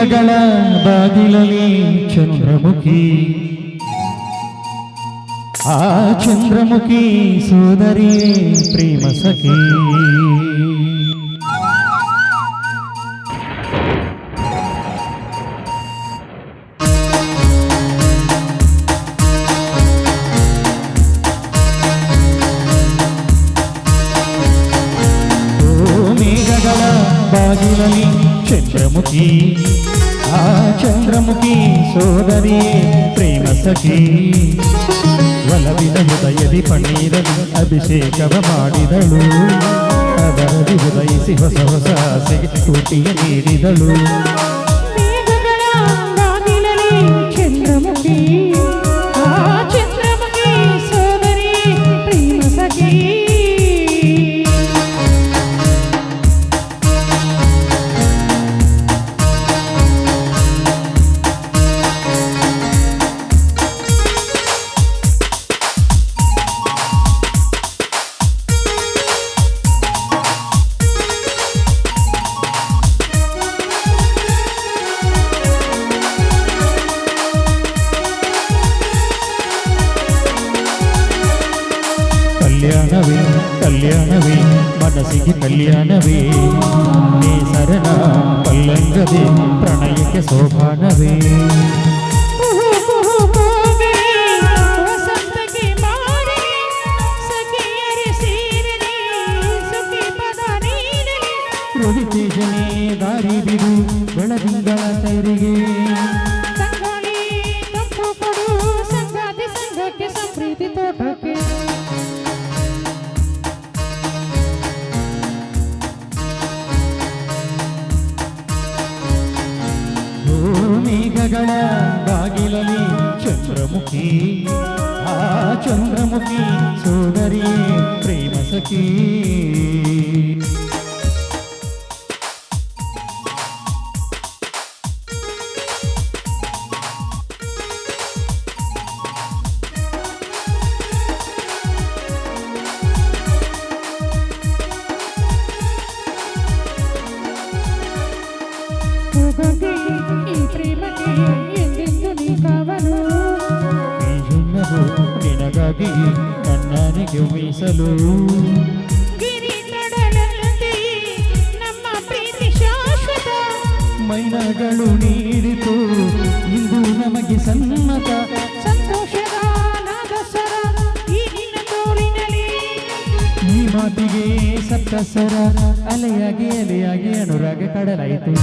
ಮೇಘಗಳ ಬಾಗಿಲಲ್ಲಿ ಚಂದ್ರಮುಖಿ ಆ ಚಂದ್ರಮುಖಿ ಸೋದರಿಯೇ ಪ್ರೇಮ ಸಖಿ ಬಾಗಿಲಲ್ಲಿ ಚಂದ್ರಮುಖಿ ಆ ಚಂದ್ರಮುಖಿ ಸೋದರಿಯೇ ಪ್ರೇಮ ಸಖಿ ಒಲವಿನ ಹೃದಯದಿ ಪಣ್ಣೀರಲಿ ಅಭಿಷೇಕವ ಮಾಡಿದಳು ಅದರದಿ ಉದಯಿಸಿ ಹೊಸ ಹೊಸ ಆಸೆಗೆ ಸ್ಫೂರ್ತಿಯ ನೀಡಿದಳು ಚಂದ್ರಮುಖಿ ಆ ಚಂದ್ರಮುಖಿ ಸೋದರಿಯೇ ಪ್ರೇಮ ಸಖಿ ಕಲ್ಯಾಣವೇ ಕಲ್ಯಾಣವೇ ಮನಸ್ಸಿಗೆ ಕಲ್ಯಾಣವೇ ನೀ ಸರಣ ಪಲ್ಲಂಗದೆ ಪ್ರಣಯಕ್ಕೆ ಸೋಪಾನವೇ ರವಿತೇಜನೇ ದಾರಿ ಬಿಡು ಬೆಳದಿಂಗಳ ತೈರಿಗೆ ಸಂಗಾತಿ ಸಂಘಕ್ಕೆ ಸಂಪ್ರೀತಿ ತೋಟಕ್ಕೆ ಮೇಘಗಳ ಬಾಗಿಲಲ್ಲಿ ಚಂದ್ರಮುಖಿ ಆ ಚಂದ್ರಮುಖಿ ಸೋದರಿಯೇ ಪ್ರೇಮ ಸಖಿ ಈ ಪ್ರೇಮಕ್ಕೆ ಎಂದೆಂದು ನೀ ಕಾವಲು ಈ ಜನ್ಮವು ನಿನಗಾಗಿ ನನ್ನನಿಗೆ ಮೀಸಲು ಗಿರಿ ಕಡಲಲ್ಲಿ ನಮ್ಮ ಪ್ರೀತಿ ಶಾಶ್ವತ ಮೈನಗಳು ನೀಡಿತು ಇಂದು ನಮಗೆ ಸಮ್ಮತ ಸಂತೋಷದ ನಾದಸ್ವರ ಈ ನಿನ್ನ ತೋಳಿನಲ್ಲಿ ಈ ಮಾತಿಗೆ ಸಪ್ತಸ್ವರ ಅಲೆಯಾಗಿ ಅಲೆಯಾಗಿ ಅನುರಾಗ ಕಡಲಾಯಿತು